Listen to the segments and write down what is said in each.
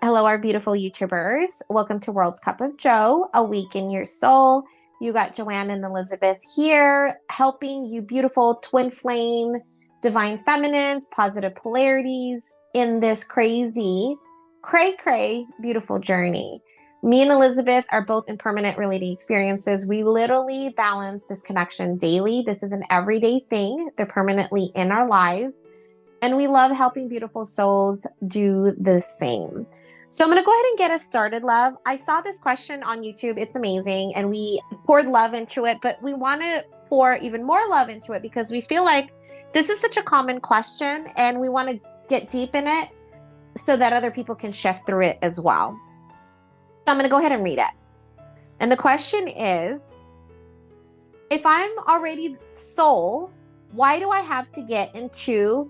Hello, our beautiful YouTubers. Welcome to World's Cup of Joe, Awaken Your Soul. You got Joanne and Elizabeth here, helping you beautiful twin flame, divine feminines, positive polarities in this crazy, cray, beautiful journey. Me and Elizabeth are both in permanent relating experiences. We literally balance this connection daily. This is an everyday thing. They're permanently in our lives. And we love helping beautiful souls do the same. So I'm going to go ahead and get us started, love. I saw this question on YouTube. It's amazing. And we poured love into it, but we want to pour even more love into it because we feel like this is such a common question and we want to get deep in it so that other people can shift through it as well. So I'm going to go ahead and read it. And the question is, if I'm already soul, why do I have to get into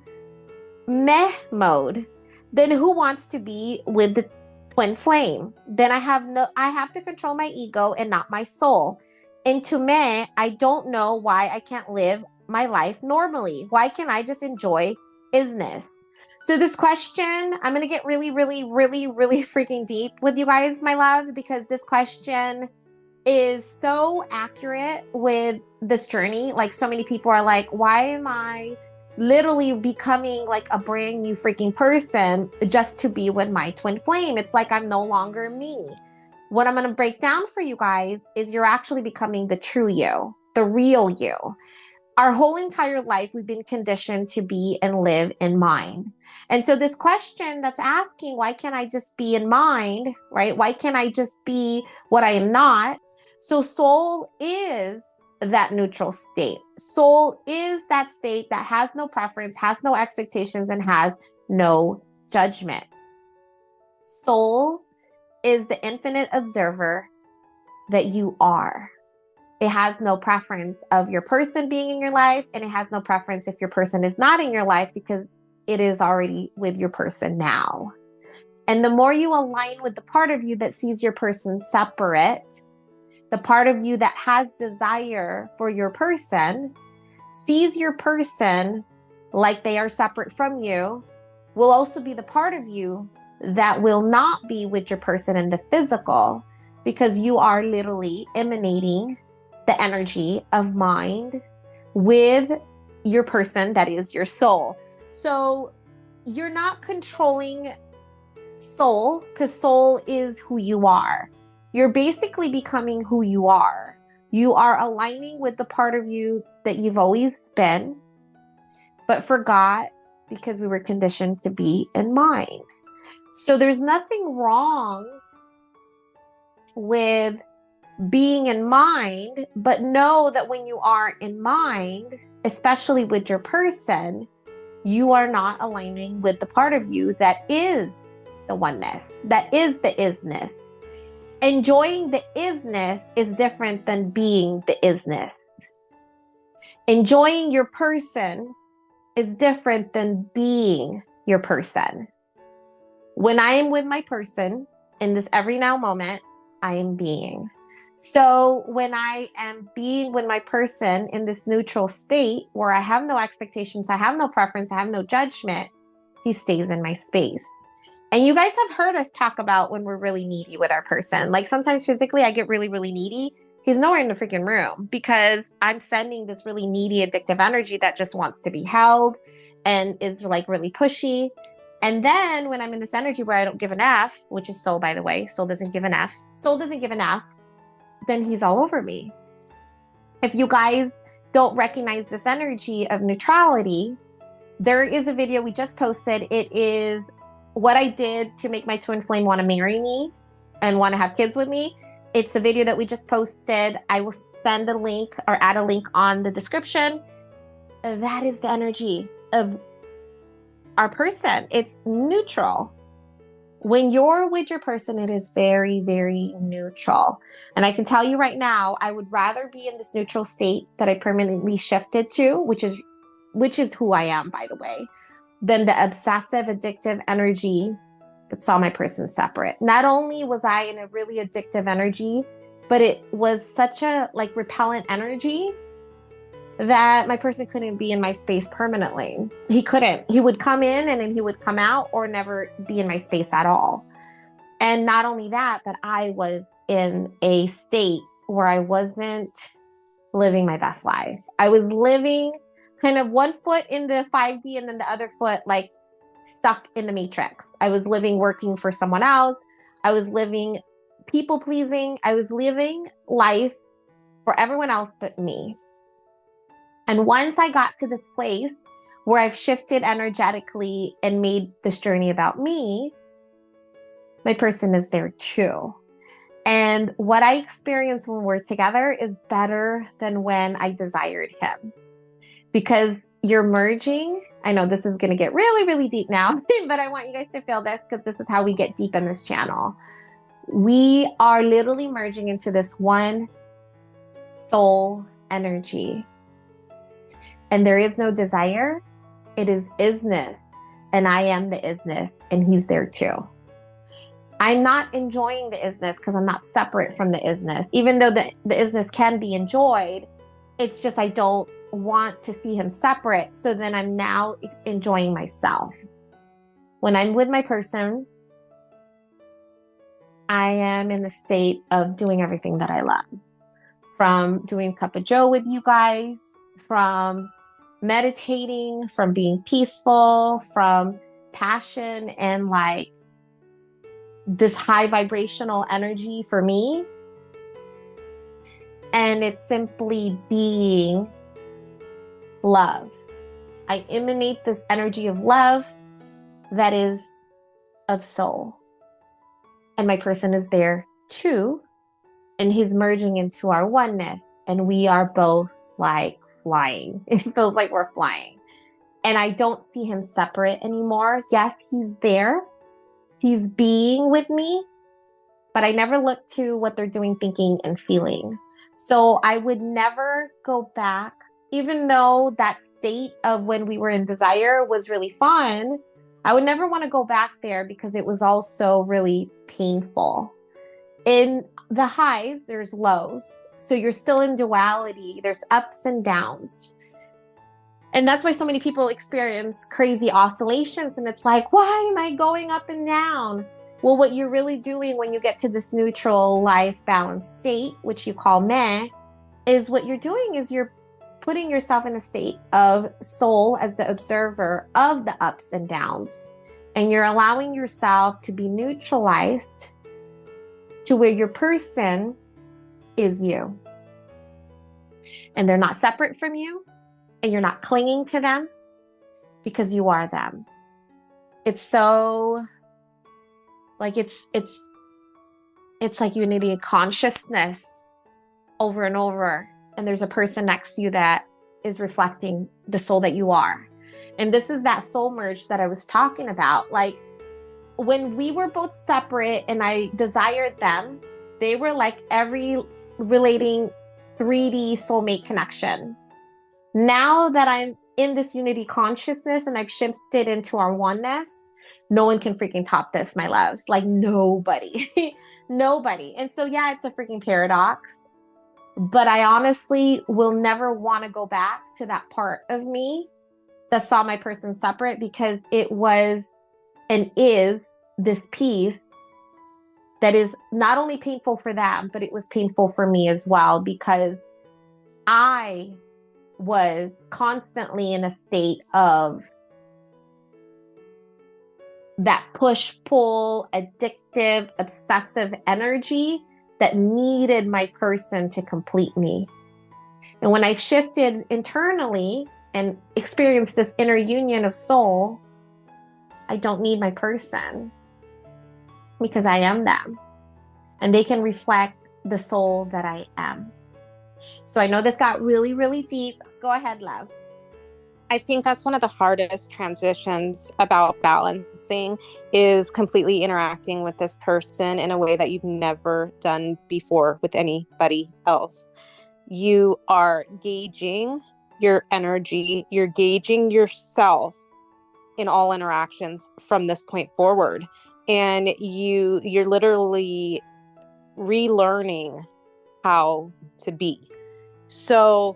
meh mode? Then who wants to be with the twin flame? Then I have to control my ego and not my soul. Into meh, I don't know why I can't live my life normally. Why can't I just enjoy isness? So this question, I'm going to get really freaking deep with you guys, my love, because this question is so accurate with this journey. Like, so many people are like, why am I literally becoming like a brand new freaking person just to be with my twin flame? It's like I'm no longer me. What I'm going to break down for you guys is you're actually becoming the true you, the real you. Our whole entire life, we've been conditioned to be and live in mind. And so this question that's asking, why can't I just be in mind, right? Why can't I just be what I am not? So soul is that neutral state. Soul is that state that has no preference, has no expectations, and has no judgment. Soul is the infinite observer that you are. It has no preference of your person being in your life, and it has no preference if your person is not in your life because it is already with your person now. And the more you align with the part of you that sees your person separate, the part of you that has desire for your person, sees your person like they are separate from you, will also be the part of you that will not be with your person in the physical, because you are literally emanating the energy of mind with your person that is your soul. So you're not controlling soul, because soul is who you are. You're basically becoming who you are. You are aligning with the part of you that you've always been, but forgot because we were conditioned to be in mind. So there's nothing wrong with being in mind, but know that when you are in mind, especially with your person, you are not aligning with the part of you that is the oneness, that is the isness. Enjoying the isness is different than being the isness. Enjoying your person is different than being your person. When I am with my person in this every now moment, I am being. So when I am being with my person in this neutral state where I have no expectations, I have no preference, I have no judgment, he stays in my space. And you guys have heard us talk about when we're really needy with our person. Like, sometimes physically I get really needy. He's nowhere in the freaking room because I'm sending this really needy, addictive energy that just wants to be held and is like really pushy. And then when I'm in this energy where I don't give an F, which is soul, by the way, soul doesn't give an F, then he's all over me. If you guys don't recognize this energy of neutrality, there is a video we just posted. It is what I did to make my twin flame want to marry me and want to have kids with me. It's a video that we just posted. I will send a link or add a link on the description. That is the energy of our person. It's neutral. When you're with your person, it is very neutral. And I can tell you right now, I would rather be in this neutral state that I permanently shifted to, which is who I am, by the way, than the obsessive, addictive energy that saw my person separate. Not only was I in a really addictive energy, but it was such a like repellent energy that my person couldn't be in my space permanently. He couldn't. He would come in and then he would come out or never be in my space at all. And not only that, but I was in a state where I wasn't living my best life. I was living kind of one foot in the 5D and then the other foot like stuck in the matrix. I was living working for someone else. I was living people pleasing. I was living life for everyone else but me. And once I got to this place where I've shifted energetically and made this journey about me, my person is there too. And what I experience when we're together is better than when I desired him. Because you're merging. I know this is going to get really, really deep now, but I want you guys to feel this because this is how we get deep in this channel. We are literally merging into this one soul energy. And there is no desire. It is isness. And I am the isness. And he's there too. I'm not enjoying the isness because I'm not separate from the isness. Even though the isness can be enjoyed, it's just I don't want to see him separate. So then I'm now enjoying myself. When I'm with my person, I am in the state of doing everything that I love. From doing Cup of Joe with you guys, from meditating, from being peaceful, from passion and like this high vibrational energy for me. And it's simply being love. I emanate this energy of love that is of soul. And my person is there too. And he's merging into our oneness. And we are both like flying. It feels like we're flying. And I don't see him separate anymore. Yes, he's there. He's being with me. But I never look to what they're doing, thinking, and feeling. So I would never go back, even though that state of when we were in desire was really fun. I would never want to go back there because it was also really painful. In the highs, there's lows. So you're still in duality. There's ups and downs. And that's why so many people experience crazy oscillations. And it's like, why am I going up and down? Well, what you're really doing when you get to this neutralized, balanced state, which you call meh, is what you're doing is you're putting yourself in a state of soul as the observer of the ups and downs. And you're allowing yourself to be neutralized to where your person is you. And they're not separate from you. And you're not clinging to them because you are them. It's so like it's like unity of consciousness over and over. And there's a person next to you that is reflecting the soul that you are. And this is that soul merge that I was talking about. Like when we were both separate and I desired them, they were like every relating 3D soulmate connection. Now that I'm in this unity consciousness and I've shifted into our oneness, no one can freaking top this, my loves. Like nobody, nobody. And so, yeah, it's a freaking paradox, but I honestly will never want to go back to that part of me that saw my person separate because it was and is this piece that is not only painful for them, but it was painful for me as well because I was constantly in a state of that push-pull, addictive, obsessive energy that needed my person to complete me. And when I shifted internally and experienced this inner union of soul, I don't need my person because I am them. And they can reflect the soul that I am. So I know this got really, really deep. Let's go ahead, love. I think that's one of the hardest transitions about balancing is completely interacting with this person in a way that you've never done before with anybody else. You are gauging your energy. You're gauging yourself in all interactions from this point forward. And you're literally relearning how to be. So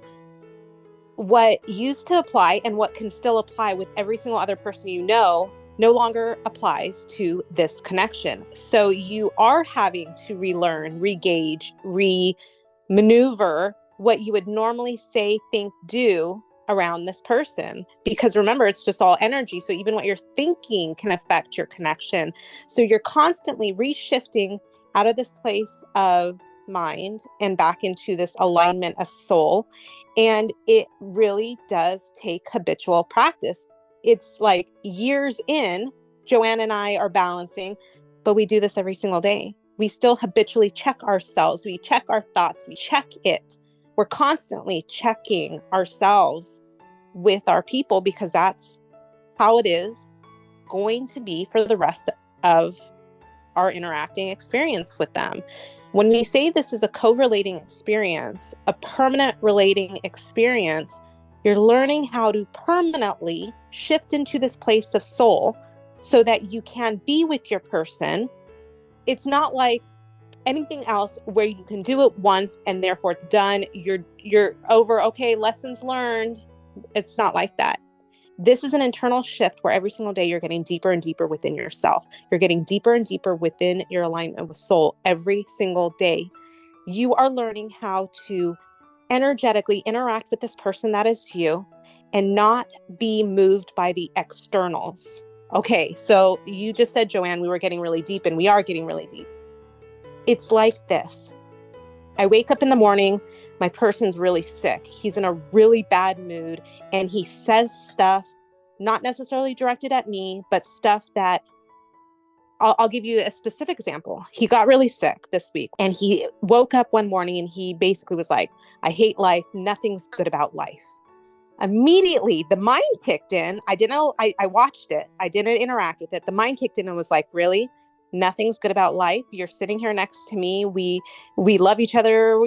what used to apply and what can still apply with every single other person you know no longer applies to this connection. So you are having to relearn, re-gauge, re-maneuver what you would normally say, think, do around this person. Because remember, it's just all energy. So even what you're thinking can affect your connection. So you're constantly reshifting out of this place of mind and back into this alignment of soul. And it really does take habitual practice. It's like years in, Joanne and I are balancing, but we do this every single day. We still habitually check ourselves. We check our thoughts. We check it. We're constantly checking ourselves with our people because that's how it is going to be for the rest of our interacting experience with them. When we say this is a co-relating experience, a permanent relating experience, you're learning how to permanently shift into this place of soul so that you can be with your person. It's not like anything else where you can do it once and therefore it's done. You're over, okay, lessons learned. It's not like that. This is an internal shift where every single day you're getting deeper and deeper within yourself. You're getting deeper and deeper within your alignment with soul every single day. You are learning how to energetically interact with this person that is you and not be moved by the externals. Okay, so you just said, Joanne, we were getting really deep, and we are getting really deep. It's like this. I wake up in the morning, my person's really sick. He's in a really bad mood, and he says stuff not necessarily directed at me, but stuff that I'll give you a specific example. He got really sick this week, and he woke up one morning and he basically was like, I hate life. Nothing's good about life. Immediately, the mind kicked in. I watched it. I didn't interact with it. The mind kicked in and was like, really? Nothing's good about life. You're sitting here next to me. We love each other.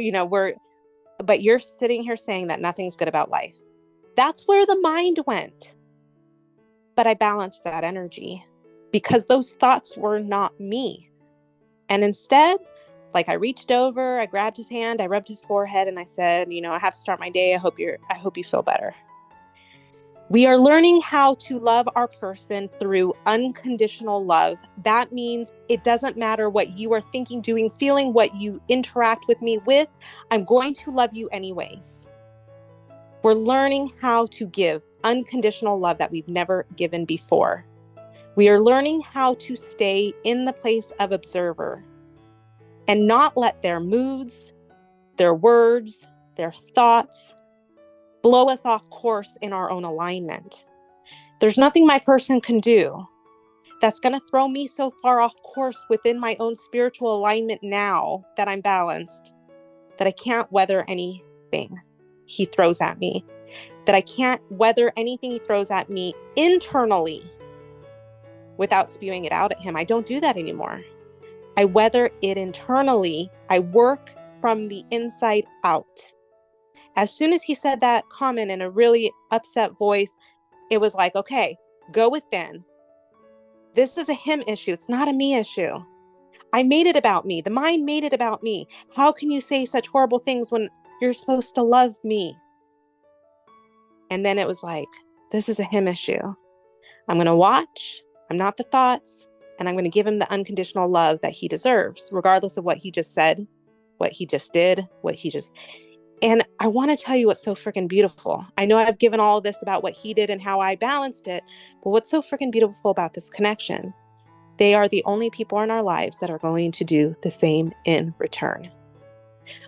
But you're sitting here saying that nothing's good about life. That's where the mind went. But I balanced that energy because those thoughts were not me. And instead, like, I reached over, I grabbed his hand, I rubbed his forehead, and I said, I have to start my day. I hope you feel better. We are learning how to love our person through unconditional love. That means it doesn't matter what you are thinking, doing, feeling, what you interact with me with. I'm going to love you anyways. We're learning how to give unconditional love that we've never given before. We are learning how to stay in the place of observer and not let their moods, their words, their thoughts blow us off course in our own alignment. There's nothing my person can do that's going to throw me so far off course within my own spiritual alignment now that I'm balanced, that I can't weather anything he throws at me, that I can't weather anything he throws at me internally without spewing it out at him. I don't do that anymore. I weather it internally. I work from the inside out. As soon as he said that comment in a really upset voice, it was like, okay, go within. This is a him issue. It's not a me issue. I made it about me. The mind made it about me. How can you say such horrible things when you're supposed to love me? And then it was like, this is a him issue. I'm going to watch. I'm not the thoughts. And I'm going to give him the unconditional love that he deserves, regardless of what he just said, what he just did, And I want to tell you what's so freaking beautiful. I know I've given all of this about what he did and how I balanced it, but what's so freaking beautiful about this connection? They are the only people in our lives that are going to do the same in return.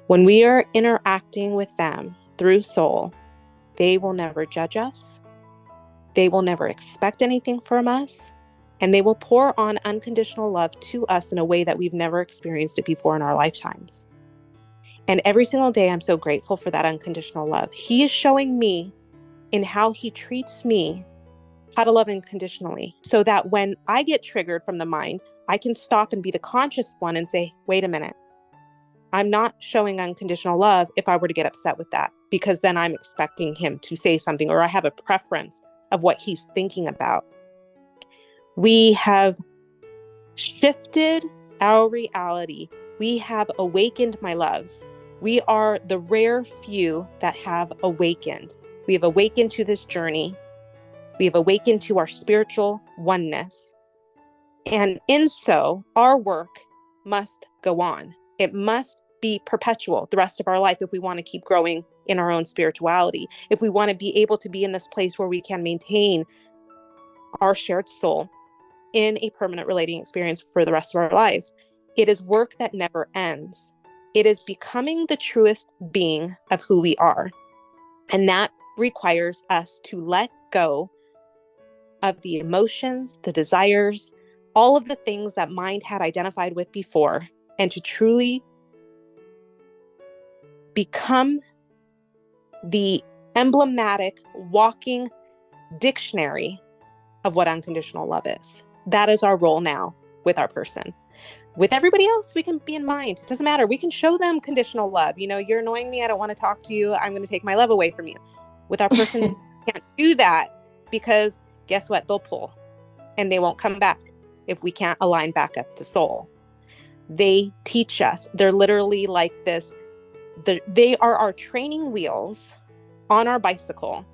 When we are interacting with them through soul, they will never judge us. They will never expect anything from us. And they will pour on unconditional love to us in a way that we've never experienced it before in our lifetimes. And every single day, I'm so grateful for that unconditional love. He is showing me in how he treats me how to love unconditionally, so that when I get triggered from the mind, I can stop and be the conscious one and say, wait a minute, I'm not showing unconditional love if I were to get upset with that, because then I'm expecting him to say something, or I have a preference of what he's thinking about. We have shifted our reality. We have awakened, my loves. We are the rare few that have awakened. We have awakened to this journey. We have awakened to our spiritual oneness. And in so, our work must go on. It must be perpetual the rest of our life if we want to keep growing in our own spirituality, if we want to be able to be in this place where we can maintain our shared soul in a permanent relating experience for the rest of our lives. It is work that never ends. It is becoming the truest being of who we are. And that requires us to let go of the emotions, the desires, all of the things that mind had identified with before, and to truly become the emblematic walking dictionary of what unconditional love is. That is our role now with our person. With everybody else, we can be in mind. It doesn't matter. We can show them conditional love. You know, you're annoying me. I don't want to talk to you. I'm going to take my love away from you. With our person, we can't do that because guess what? They'll pull and they won't come back if we can't align back up to soul. They teach us. They're literally like this. They are our training wheels on our bicycle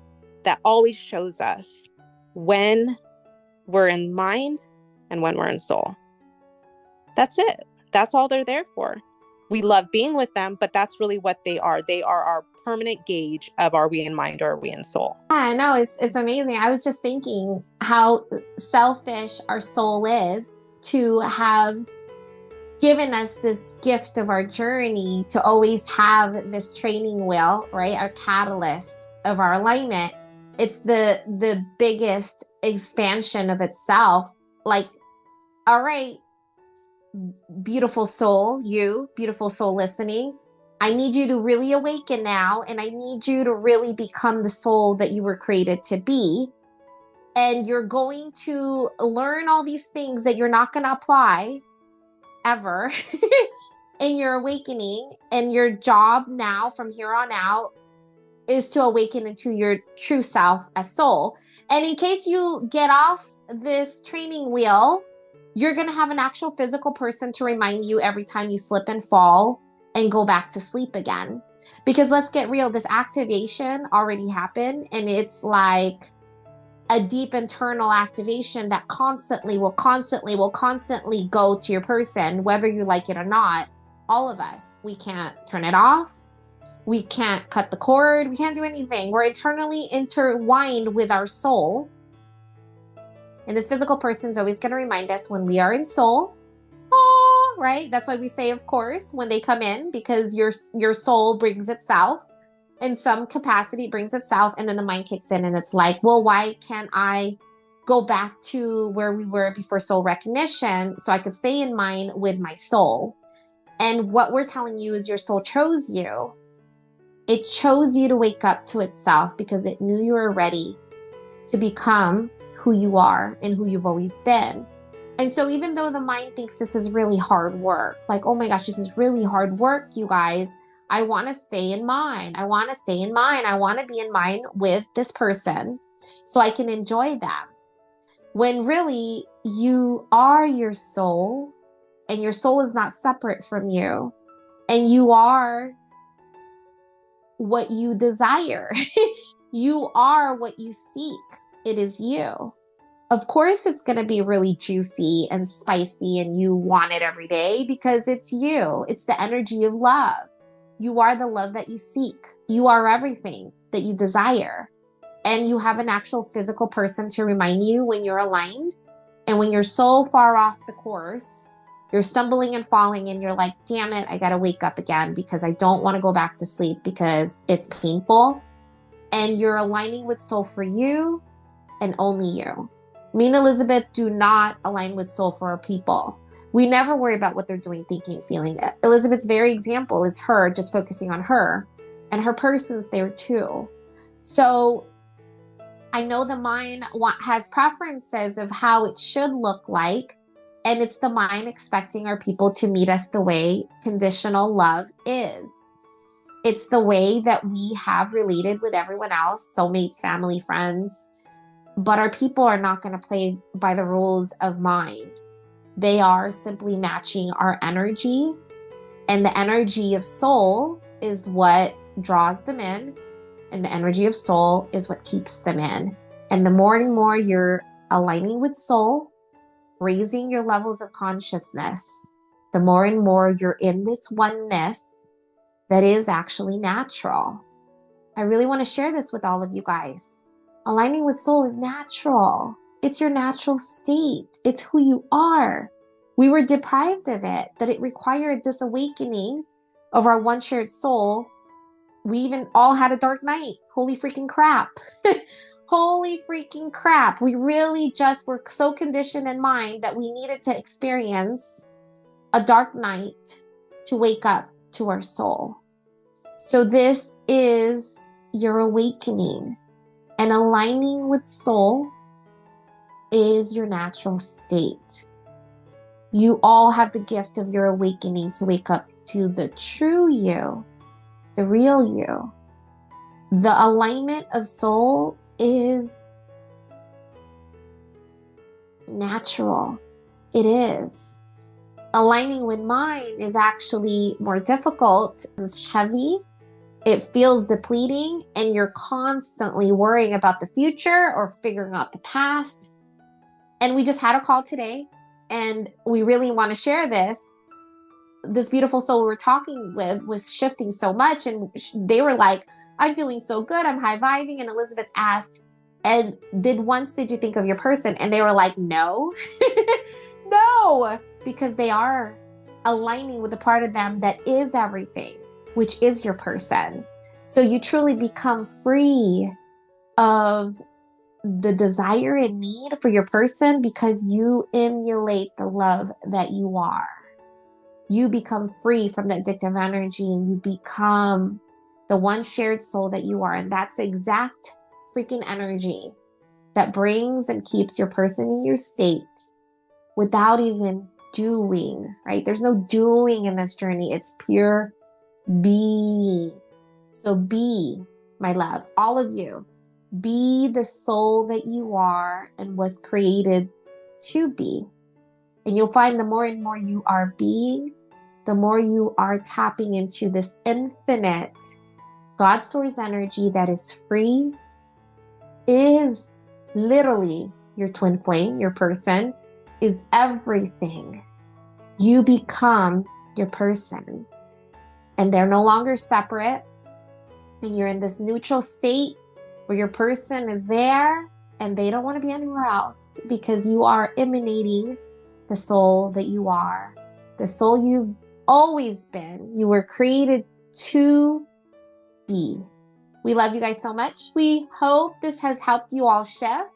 that always shows us when we're in mind and when we're in soul. That's it. That's all they're there for. We love being with them, but that's really what they are. They are our permanent gauge of, are we in mind or are we in soul? Yeah, no, it's amazing. I was just thinking how selfish our soul is to have given us this gift of our journey to always have this training wheel, right? Our catalyst of our alignment. It's the biggest expansion of itself. Like, all right, beautiful soul, you, beautiful soul listening, I need you to really awaken now, and I need you to really become the soul that you were created to be. And you're going to learn all these things that you're not going to apply ever in your awakening. And your job now from here on out is to awaken into your true self as soul. And in case you get off this training wheel, you're going to have an actual physical person to remind you every time you slip and fall and go back to sleep again. Because let's get real, this activation already happened, and it's like a deep internal activation that constantly will go to your person, whether you like it or not. All of us, we can't turn it off. We can't cut the cord. We can't do anything. We're eternally intertwined with our soul. And this physical person is always going to remind us when we are in soul. Oh, right? That's why we say, of course, when they come in, because your soul brings itself. In some capacity, brings itself, and then the mind kicks in and it's like, well, why can't I go back to where we were before soul recognition so I could stay in mind with my soul? And what we're telling you is your soul chose you. It chose you to wake up to itself because it knew you were ready to become who you are and who you've always been. And so even though the mind thinks this is really hard work, like, oh my gosh, this is really hard work, you guys, I want to stay in mind. I want to stay in mind. I want to be in mind with this person so I can enjoy them. When really you are your soul, and your soul is not separate from you, and you are what you desire. You are what you seek. It is you. Of course, it's going to be really juicy and spicy, and you want it every day because it's you. It's the energy of love. You are the love that you seek. You are everything that you desire. And you have an actual physical person to remind you when you're aligned. And when you're so far off the course, you're stumbling and falling and you're like, damn it, I got to wake up again because I don't want to go back to sleep because it's painful. And you're aligning with soul for you and only you. Me and Elizabeth do not align with soul for our people. We never worry about what they're doing, thinking, feeling. Elizabeth's very example is her just focusing on her, and her person's there too. So I know the mind has preferences of how it should look like, and it's the mind expecting our people to meet us the way conditional love is. It's the way that we have related with everyone else, soulmates, family, friends, but our people are not going to play by the rules of mind. They are simply matching our energy, and the energy of soul is what draws them in, and the energy of soul is what keeps them in. And the more and more you're aligning with soul, raising your levels of consciousness, the more and more you're in this oneness that is actually natural. I really want to share this with all of you guys. Aligning with soul is natural. It's your natural state. It's who you are. We were deprived of it, that it required this awakening of our one shared soul. We even all had a dark night. Holy freaking crap. Holy freaking crap. We really just were so conditioned in mind that we needed to experience a dark night to wake up to our soul. So this is your awakening, and aligning with soul is your natural state. You all have the gift of your awakening to wake up to the true you, the real you. The alignment of soul is natural. It is. Aligning with mind is actually more difficult. It's heavy. It feels depleting, and you're constantly worrying about the future or figuring out the past. And we just had a call today, and we really want to share this. This beautiful soul we were talking with was shifting so much, and they were like, I'm feeling so good. I'm high-vibing. And Elizabeth asked, and did you think of your person? And they were like, no, no, because they are aligning with the part of them that is everything, which is your person. So you truly become free of the desire and need for your person because you emulate the love that you are. You become free from the addictive energy, and you become the one shared soul that you are. And that's the exact freaking energy that brings and keeps your person in your state without even doing, right? There's no doing in this journey. It's pure be. So be, my loves, all of you, be the soul that you are and was created to be. And you'll find the more and more you are being, the more you are tapping into this infinite God source energy that is free, is literally your twin flame, your person, is everything. You become your person. And they're no longer separate. And you're in this neutral state where your person is there and they don't want to be anywhere else, because you are emanating the soul that you are, the soul you've always been. You were created to be. We love you guys so much. We hope this has helped you all shift.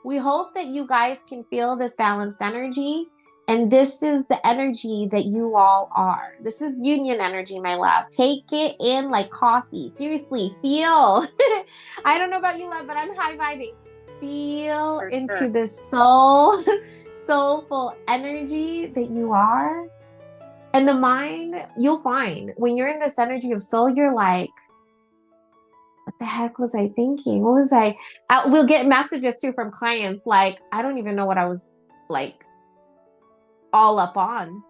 We hope that you guys can feel this balanced energy. And this is the energy that you all are. This is union energy, my love. Take it in like coffee. Seriously, feel. I don't know about you, love, but I'm high vibing. Feel into the soulful energy that you are. And the mind, you'll find when you're in this energy of soul, you're like, what the heck was I thinking? What was we'll get messages too from clients like, I don't even know what I was like all up on.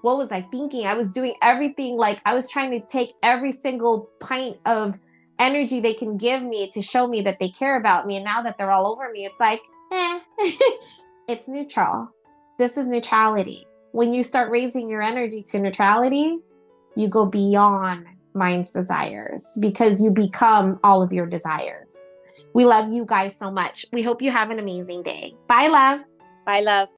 What was I thinking? I was doing everything. Like I was trying to take every single pint of energy they can give me to show me that they care about me. And now that they're all over me, it's like, it's neutral. This is neutrality. When you start raising your energy to neutrality, you go beyond mind's desires because you become all of your desires. We love you guys so much. We hope you have an amazing day. Bye, love. Bye, love.